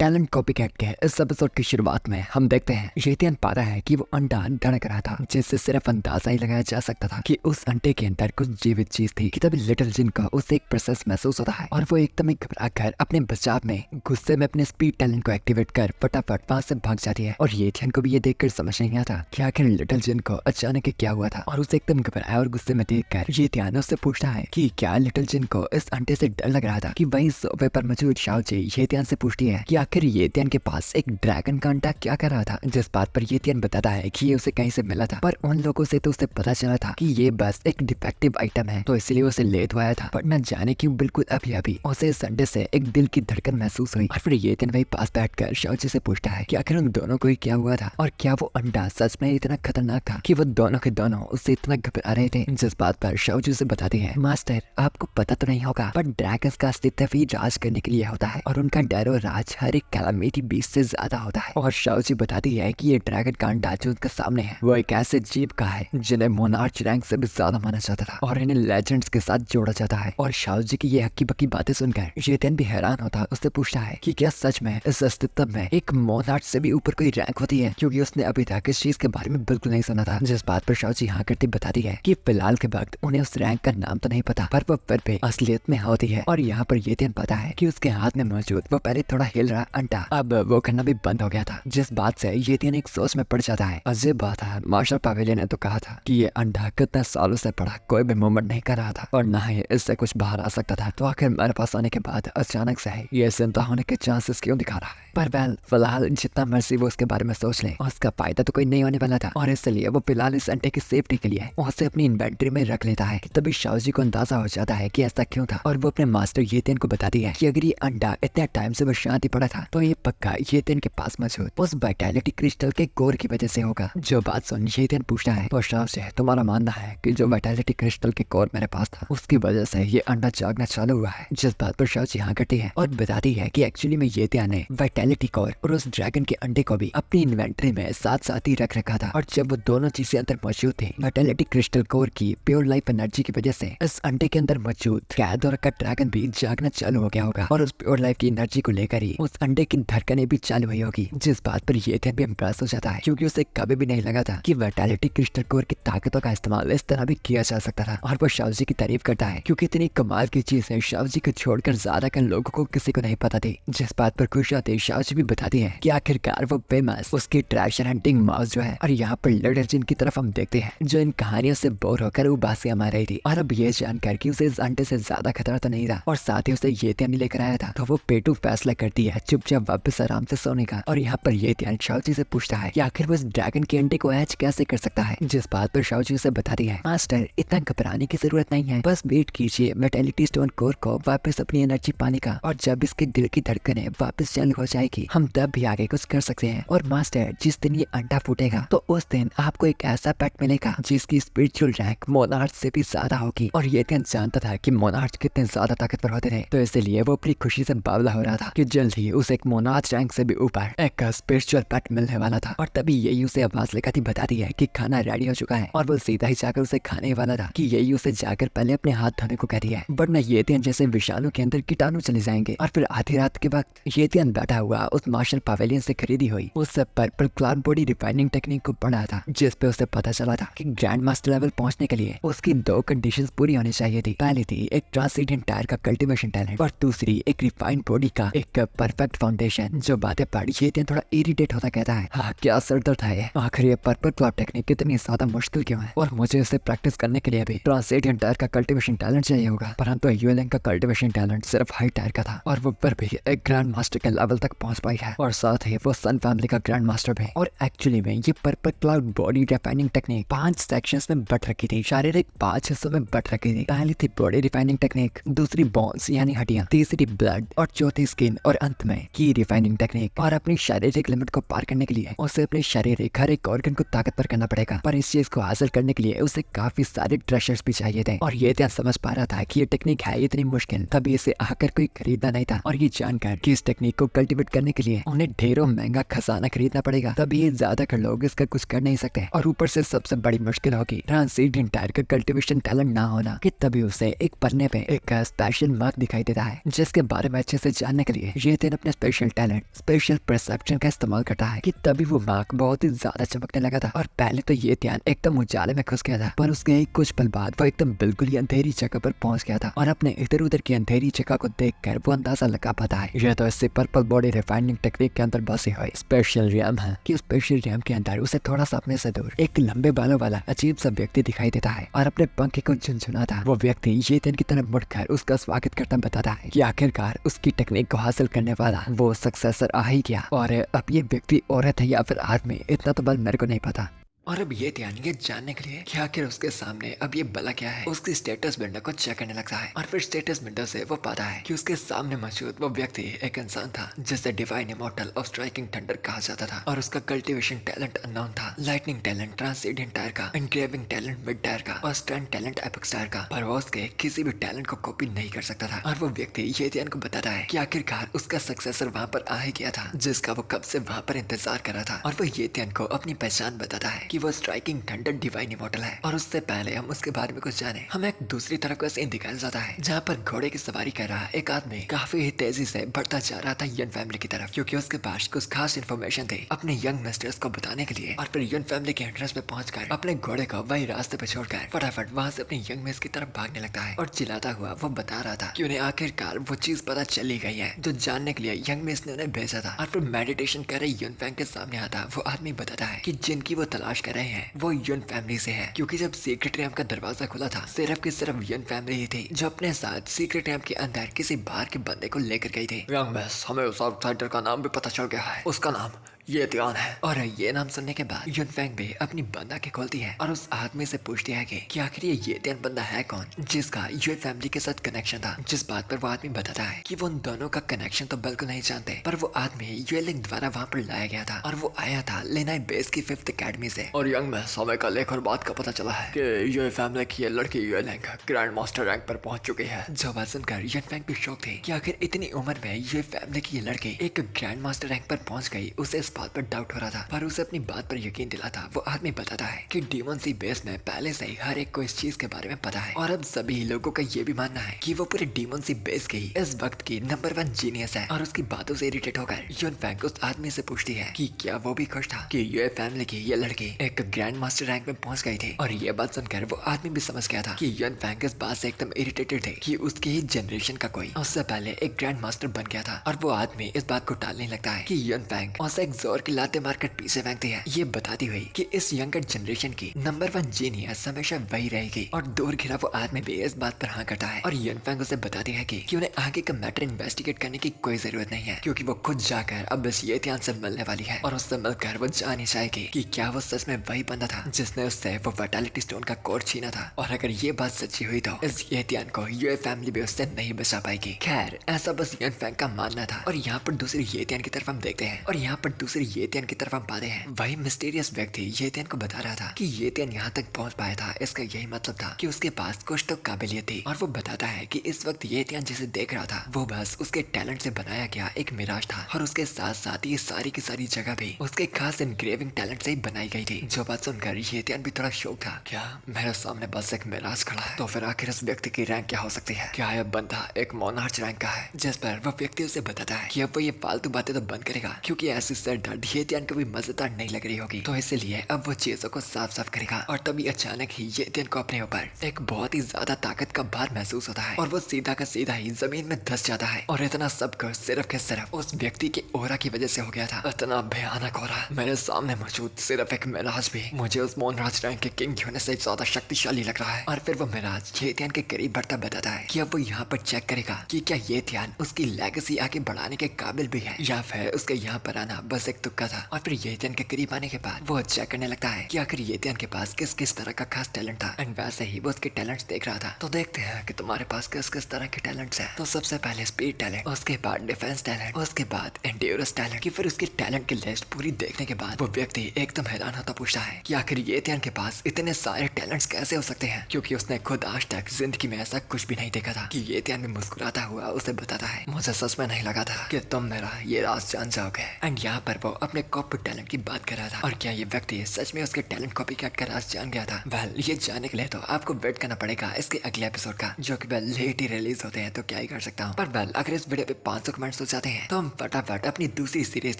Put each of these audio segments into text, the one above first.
Talent copycat के इस episode की शुरुआत में हम देखते हैं येतियन पाता है कि वो अंडा धड़क रहा था, जिससे सिर्फ अंदाजा ही लगाया जा सकता था कि उस अंडे के अंदर कुछ जीवित चीज थी। कि तभी लिटिल जिन को उसे एक प्रोसेस महसूस होता है और वो एकदम ही घबरा कर अपने बचाव में गुस्से में अपने स्पीड टैलेंट को एक्टिवेट कर फटाफट वहां से भाग जाती है। और येतियन को भी ये देखकर समझ नहीं आता कि आखिर लिटिल जिन को अचानक क्या हुआ था, और उसे एकदम घबराया और गुस्से में देखकर येतियन उससे पूछता है कि क्या लिटिल जिन को इस अंडे से डर लग रहा था। कि वहीं सोफे पर मौजूद शाओजी येतियन से पूछती है कि आखिर येतियन के पास एक ड्रैगन का अंडा क्या कर रहा था, जिस बात पर येतियन बताता है कि ये उसे कहीं से मिला था, पर उन लोगों से तो उसे पता चला था कि ये बस एक डिफेक्टिव आइटम है, तो इसलिए उसे ले तो आया था। पर न जाने क्यों बिल्कुल अभी अभी उसे इस अंडे से एक दिल की धड़कन महसूस हुई। और फिर येतियन वही पास बैठकर शाओजी से पूछता है कि आखिर उन दोनों को ही क्या हुआ था, और क्या वो अंडा सच में इतना खतरनाक था कि वो दोनों के दोनों उससे इतना घबरा रहे थे। जिस बात पर शाओजी से बताती है, मास्टर आपको पता तो नहीं होगा, पर ड्रैगन्स का अस्तित्व ही राज करने के लिए होता है, और उनका डर और राज हर एक कैलामिटी बीस्ट से ज्यादा होता है। और शाओजी बताती है कि ये ड्रैगन का अंडा जो उनके सामने है वो एक ऐसे जीव का है जिन्हें मोनार्च रैंक से भी ज्यादा माना जाता था, और इन्हें लेजेंड्स के साथ जोड़ा जाता है। और शाओजी की ये हक्की बक्की बातें सुनकर येतियन भी हैरान होता, उससे पूछता है कि क्या सच में इस अस्तित्व में एक मोनार्च से भी ऊपर कोई रैंक होती है, क्योंकि उसने अभी तक इस चीज के बारे में बिल्कुल नहीं सुना था। जिस बात पर शाओजी हाँ करती बताती है कि फिलहाल के वक्त उन्हें उस रैंक का नाम तो नहीं पता, पर वो फिर भी असलियत में होती है। और यहाँ पर येतियन पता है कि उसके हाथ में मौजूद वो पहले थोड़ा हिल रहा अंडा अब वो करना भी बंद हो गया था, जिस बात से येतियन एक सोच में पड़ जाता है। अजीब बात है, मार्शल पावेलियन ने तो कहा था कि ये अंडा कितने सालों से पड़ा कोई भी मूवमेंट नहीं कर रहा था और ना ही इससे कुछ बाहर आ सकता था, तो आखिर मेरे पास आने के बाद अचानक से ही ये जिंदा होने के चांसेस क्यों दिखा रहा है। पर वेल फिलहाल जितना मर्जी वो उसके बारे में सोच ले, उसका फायदा तो कोई नहीं होने वाला था, और इसलिए वो फिलहाल इस अंडे की सेफ्टी के लिए उसे अपनी इन्वेंटरी में रख लेता है। तभी शाओजी को अंदाजा हो जाता है कि ऐसा क्यों था, और वो अपने मास्टर येतियन को बताती है कि अगर ये अंडा इतने टाइम से वो शांति पड़ा था तो ये पक्का येतियन के पास मौजूद उस वाइटैलिटी क्रिस्टल के कोर की वजह से होगा। जो बात सुन येतियन पूछता है, तो शाओजी तुम्हारा मानना है कि जो वाइटैलिटी क्रिस्टल के कोर मेरे पास था उसकी वजह से ये अंडा जागना चालू हुआ है। जिस बात पर शाओजी हाँ करती है और बताती है कि एक्चुअली में येतियन ने वाइटैलिटी कोर और उस ड्रैगन के अंडे को भी अपनी इन्वेंटरी में साथ साथ ही रख रखा था, और जब वो दोनों चीजें अंदर मौजूद थी वाइटैलिटी क्रिस्टल कोर की प्योर लाइफ एनर्जी की वजह से इस अंडे के अंदर मौजूद कैद और का ड्रैगन भी जागना चालू हो गया होगा, और उस प्योर लाइफ की एनर्जी को लेकर ही उस अंडे की धड़कनें भी चालू हुई होगी। जिस बात पर येतियन भी इम्प्रेस हो जाता है, क्योंकि उसे कभी भी नहीं लगा था कि वाइटैलिटी क्रिस्टल कोर की ताकतों का इस्तेमाल इस तरह भी किया जा सकता था। और वो शाओजी की तारीफ करता है क्योंकि इतनी कमाल की चीज है शाओजी को छोड़कर ज्यादातर लोगों को किसी को नहीं पता थी। जिस बात पर खुश होते शाओजी भी बताती है कि आखिरकार वो फेमस उसकी ट्रेजर हंटिंग माउस जो है। और यहाँ पर लिटिल जिन की तरफ हम देखते हैं जो इन कहानियों से बोर होकर उबासियां मार रही थी, और अब ये जानकर कि उसे इस अंडे से ज्यादा खतरा तो नहीं था और साथ ही उसे येतियन लेकर आया था, तो वो पेटू फैसला करती है चुपचाप वापस आराम से सोने का। और यहाँ पर येतियन शाओजी से पूछता है कि आखिर वो इस ड्रैगन के अंडे को हैच कैसे कर सकता है। जिस बात पर शाओजी उसे बताती है, मास्टर इतना घबराने की जरूरत नहीं है, बस वेट कीजिए मेटालिटी स्टोन कोर को वापस अपनी एनर्जी पाने का, और जब इसके दिल की धड़कनें वापस चालू हो जाएगी हम तब भी आगे कुछ कर सकते हैं। और मास्टर जिस दिन ये अंडा फूटेगा तो उस दिन आपको एक ऐसा पेट मिलेगा जिसकी स्पिरिचुअल रैंक मोनार्च से भी ज्यादा होगी। और येतियन जानता था कि मोनार्च कितने ज्यादा ताकतवर होते थे, तो इसलिए वो अपनी खुशी से बावला हो रहा था कि जल्द ही उसे एक मोनार्च रैंक से भी ऊपर एक स्पिरिचुअल पेट मिलने वाला था। और तभी यही उसे आवाज लगाती बताती है कि खाना रेडी हो चुका है, और वो सीधा ही जाकर उसे खाने वाला था कि यही उसे जाकर पहले अपने हाथ धोने को कहती है, वरना येतियन जैसे विषाणु के अंदर कीटाणु चले जाएंगे। और फिर आधी रात के वक्त येतियन बैठा हुआ उस मार्शल पावेलियन से खरीदी हुई उस purple cloud body refining technique को पढ़ा था, जिस पे उसे पता चला था कि ग्रैंड मास्टर लेवल पहुंचने के लिए उसकी दो कंडीशंस पूरी होनी चाहिए थी। पहली थी एक ट्रांसीडेंट टायर का कल्टीवेशन टैलेंट, और दूसरी एक रिफाइंड बॉडी का एक परफेक्ट फाउंडेशन। जो बातें पढ़ी येतियन थोड़ा इरिटेट होता कहता है, हाँ क्या सरदर्द है, आखिर ये पर्पल क्लाउड टेक्निक कितनी ज्यादा मुश्किल क्यों है, और मुझे इसे प्रैक्टिस करने के लिए भी ट्रांसीडेंट टायर का कल्टीवेशन टैलेंट चाहिए होगा। परंतु यूएलएन का कल्टीवेशन टैलेंट सिर्फ हाई टायर का था, और वो पर भी एक ग्रैंड मास्टर के लेवल तक पहुंच पाई है, और साथ ही वो सन फैमिली का ग्रैंड मास्टर भी। और एक्चुअली में ये purple cloud body refining technique 5 sections में बट रखी थी, शारीरिक 5 हिस्सों में बट रखी थी। पहली थी बॉडी रिफाइनिंग टेक्निक, दूसरी बोन्स यानी हड्डियां, तीसरी ब्लड, और चौथी स्किन, और अंत में की रिफाइनिंग टेक्निक। और अपनी शारीरिक लिमिट को पार करने के लिए उसे अपने शारीरिक हर एक ऑर्गन को ताकतवर करना पड़ेगा, पर इस चीज को हासिल करने के लिए उसे काफी सारे ट्रेशर्स भी चाहिए थे। और ये समझ पा रहा था कि ये टेक्निक है इतनी मुश्किल, तभी इसे आकर कोई खरीदना नहीं था। और ये जानकर कि इस टेक्निक को कल्टीवेट करने के लिए उन्हें ढेरों महंगा खजाना खरीदना पड़ेगा, तभी ये ज्यादातर लोग इसका कुछ कर नहीं सकते। और ऊपर से सबसे बड़ी मुश्किल होगी ट्रांसीडेंट टायर का कल्टीवेशन टैलेंट ना होना, कि तभी उसे एक पन्ने पे एक स्पेशल मार्क दिखाई देता है, जिसके बारे में अच्छे से जानने के लिए येतियन अपने अपने स्पेशल टैलेंट, स्पेशल परसेप्शन का इस्तेमाल करता है कि तभी वो मार्क बहुत ही ज्यादा चमकने लगा था। और पहले तो ये ध्यान एकदम उजाले में घुस गया था, पर उसके कुछ पल बाद वो एकदम बिल्कुल ही अंधेरी जगह पर पहुंच गया था और अपने इधर उधर की अंधेरी जगह को देखकर वो अंदाजा लगा पाता है यह तो इससे पर्पल बॉडी रिफाइनिंग टेक्निक के अंदर बसी हुई स्पेशल रैम है कि स्पेशल रैम के अंदर उसे थोड़ा सा अपने से दूर एक लंबे बालों वाला अजीब सा व्यक्ति दिखाई देता है और अपने पंखे को झुनझुनाता वो व्यक्ति येतियन की तरफ मुड़कर उसका स्वागत करता बताता है कि आखिरकार उसकी टेक्निक को हासिल करने वाला वो सक्सेसर आ ही गया। और अब ये व्यक्ति औरत है या फिर आदमी, इतना तो बल मेरे को नहीं पता। और अब ये ध्यान ये जानने के लिए कि आखिर उसके सामने अब ये बला क्या है, उसकी स्टेटस विंडो को चेक करने लगता है और फिर स्टेटस विंडो से वो पाता है कि उसके सामने मौजूद वो व्यक्ति एक इंसान था जिसे divine immortal of striking thunder कहा जाता था और उसका कल्टीवेशन टैलेंट अननोन था, लाइटनिंग टैलेंट ट्रांसीडेंट टायर का, एनग्रेविंग टैलेंट मिड टायर का और स्टैंड टैलेंट एपिक्स टायर का, पर वो उसके किसी भी टैलेंट को कॉपी नहीं कर सकता था। और वो व्यक्ति ये ध्यान को बताता है कि आखिरकार उसका सक्सेसर वहाँ पर आ ही गया था जिसका वो कब से वहाँ पर इंतजार कर रहा था। और वो ये ध्यान को अपनी पहचान बताता है कि वो स्ट्राइकिंग थंडर डिवाइन इमॉर्टल है। और उससे पहले हम उसके बारे में कुछ जाने, हमें एक दूसरी तरफ का सीन दिखाया जाता है जहाँ पर घोड़े की सवारी कर रहा एक आदमी काफी ही तेजी से बढ़ता जा रहा था यन फैमिली की तरफ, क्योंकि उसके पास कुछ खास इन्फॉर्मेशन थी अपने यंग मिस्टर्स को बताने के लिए। और फिर यन फैमिली के एंट्रेंस पे पहुंचकर अपने घोड़े को वही रास्ते पे छोड़कर फटाफट वहाँ से अपने यंग मिस की तरफ भागने लगता है और चिल्लाता हुआ वो बता रहा था कि उन्हें आखिरकार वो चीज पता चली गई है जो जानने के लिए यंग मिस ने उन्हें भेजा था। और फिर मेडिटेशन कर रहे यन फैंग के सामने आता वो आदमी बताता है कि जिनकी वो तलाश कर रहे हैं वो यन फैमिली से है, क्योंकि जब सीक्रेट रैम्प का दरवाजा खुला था सिर्फ की सिर्फ यन फैमिली ही थी जो अपने साथ सीक्रेट रैम्प के अंदर किसी बाहर के बंदे को लेकर गई थी। यंग मिस, हमें उस आउटसाइडर का नाम भी पता चल गया है, उसका नाम ये ध्यान है। और ये नाम सुनने के बाद युन फैंग भी अपनी बंदा के खोलती है और उस आदमी से पूछती है कि आखिर ये ध्यान बंदा है कौन जिसका युन फैमिली के साथ कनेक्शन था। जिस बात पर वो आदमी बताता है कि वो उन दोनों का कनेक्शन तो बिल्कुल नहीं जानते, पर वो आदमी यूएलिंग द्वारा वहाँ पर लाया गया था और वो आया था लेनाई बेस की 5th अकेडमी से। और यंग में समय का लेख और बात का पता चला है कि ये फैमिली की ये लड़की यूएलिंग ग्रैंड मास्टर रैंक पर पहुंच चुकी है। जो बात सुनकर युन फैंग भी शौक थी कि आखिर इतनी उम्र में ये फैमिली की ये लड़की एक ग्रैंड मास्टर रैंक पर पहुंच गई। उसे इस बात पर डाउट हो रहा था पर उसे अपनी बात पर यकीन दिलाता वो आदमी बताता है कि डीमन सी बेस में पहले से ही हर एक को इस चीज के बारे में पता है और अब सभी लोगों का ये भी मानना है कि वो पूरे डीमन सी बेस की इस वक्त की नंबर 1 जीनियस है। और उसकी बातों से इरिटेट होकर युन फैंग उस आदमी से पूछती है कि क्या वो भी खुश था कि ये फैमिली की ये लड़की एक ग्रैंड मास्टर रैंक में पहुंच गई थी। और ये बात सुनकर वो आदमी भी समझ गया था कि युन फैंग इस बात से एकदम इरिटेटेड थे कि उसकी ही जनरेशन का कोई उससे पहले एक ग्रैंड मास्टर बन गया था। और वो आदमी इस बात को टालने लगता है कि युन फैंग उसे एक जोर की लाते मारकर पीछे फेंकती है, ये बताती हुई कि इस यंगर जनरेशन की नंबर 1 जीनियस हमेशा वही रहेगी। और दूर घिरा वो आदमी भी इस बात पर हाँ करता है और युन फैंग उसे बताती है कि उन्हें आगे का मैटर इन्वेस्टिगेट करने की कोई जरूरत नहीं है, क्योंकि वो खुद जाकर अब इस ये ध्यान से मिलने वाली है और उससे मिलकर वो जान ही जाएगी कि क्या वो सच में वही बंदा था जिसने उससे वो वाइटैलिटी स्टोन का कोड छीना था। और अगर ये बात सच्ची हुई तो इस ये ध्यान को ये फैमिली भी उससे नहीं बचा पाएगी। खैर ऐसा बस युन फैंग का मानना था। और यहाँ पर दूसरी ये ध्यान की तरफ हम देखते हैं और यहाँ पर दूसरी ये ध्यान की तरफ हम पाते हैं वही मिस्टीरियस व्यक्ति येतियन को बता रहा था कि येतियन यहाँ तक पहुँच पाया था इसका यही मतलब था कि उसके पास कुछ तो काबिलियत थी। और वो बताता है कि इस वक्त येतियन जिसे देख रहा था वो बस उसके टैलेंट से बनाया गया एक मिराज था और उसके साथ साथ ये सारी की सारी जगह भी उसके खास एनग्रेविंग टैलेंट से ही बनाई गई थी। जो बात सुनकर येतियन भी थोड़ा शौक था, क्या मेरे सामने बस एक मिराज खड़ा है तो फिर आखिर इस व्यक्ति की रैंक क्या हो सकती है? क्या यह बंदा एक मोनार्च रैंक का है? जिस पर वो व्यक्ति उसे बताता है कि अब वो ये फालतू बातें तो बंद करेगा क्योंकि ऐसी सर दर्द येतियन को भी मजेदार नहीं लग रही होगी, तो इसलिए अब वो चीजों को साफ साफ करेगा। और तभी अचानक ही येतियन को अपने ऊपर एक बहुत ही ज्यादा ताकत का भार महसूस होता है और वो सीधा का सीधा ही जमीन में धंस जाता है। और इतना सब कुछ सिर्फ के सिर्फ उस व्यक्ति के ओरा की वजह से हो गया था। इतना भयानक ओरा, मेरे सामने मौजूद सिर्फ एक मिराज भी मुझे उस मोनराज रैंक के किंग होने से ज्यादा शक्तिशाली लग रहा है। और फिर वो मिराज येतियन के करीब बढ़ता बताता है कि अब वो यहाँ पर चेक करेगा कि क्या येतियन उसकी लेगेसी आगे बढ़ाने के काबिल भी है या फिर उसके यहाँ पर आना बस एक तुक्का था। और फिर येतियन के करीब आने के बाद वो चेक करने लगता है कि आखिर येतियन के पास किस किस तरह का खास टैलेंट था। एंड वैसे ही वो उसके टैलेंट्स देख रहा था। तो देखते हैं कि तुम्हारे पास किस किस तरह के टैलेंट्स हैं। तो सबसे पहले स्पीड टैलेंट, उसके बाद डिफेंस टैलेंट, उसके बाद एंड्योरेंस टैलेंट। कि फिर उसके टैलेंट की लिस्ट पूरी देखने के बाद वो व्यक्ति एकदम हैरान होता पूछता है कि आखिर येतियन के पास इतने सारे टैलेंट्स कैसे हो सकते हैं, क्योंकि उसने खुद आज तक जिंदगी में ऐसा कुछ भी नहीं देखा था। कि येतियन भी मुस्कुराता हुआ उसे बताता है, मुझे सच में नहीं लगा था कि तुम मेरा ये राज जान जाओगे। एंड यहाँ पर वो अपने कॉपी टैलेंट की बात कर रहा था और क्या ये व्यक्ति सच में उसके टैलेंट कॉपी कैट का राज जान गया था। वेल ये जानने के लिए तो आपको वेट करना पड़ेगा इसके अगले एपिसोड का, जो कि वेल लेट ही रिलीज होते हैं तो क्या ही कर सकता हूँ। पर वेल अगर इस वीडियो पे 500 कमेंट्स हो जाते हैं तो हम फटाफट अपनी दूसरी सीरीज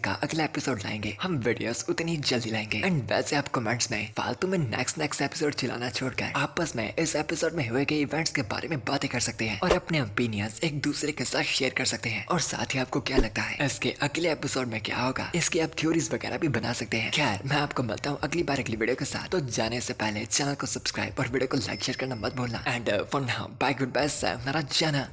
का अगला एपिसोड लाएंगे। हम वीडियोस उतनी जल्दी लाएंगे। एंड वैसे आप कमेंट्स में फालतू में नेक्स्ट एपिसोड चिल्लाना छोड़कर आपस में इस एपिसोड में हुए गए इवेंट्स के बारे में बातें कर सकते हैं और अपने ओपिनियंस एक दूसरे के साथ शेयर कर सकते हैं। और साथ ही आपको क्या लगता है इसके अगले एपिसोड में क्या होगा, इसकी आप थ्योरीज वगैरह भी बना सकते हैं। खैर मैं आपको मिलता हूँ अगली बार अगली वीडियो के साथ। तो जाने से पहले चैनल को सब्सक्राइब और वीडियो को लाइक शेयर करना मत भूलना। And for now bye, good bye, सायोनारा जाना।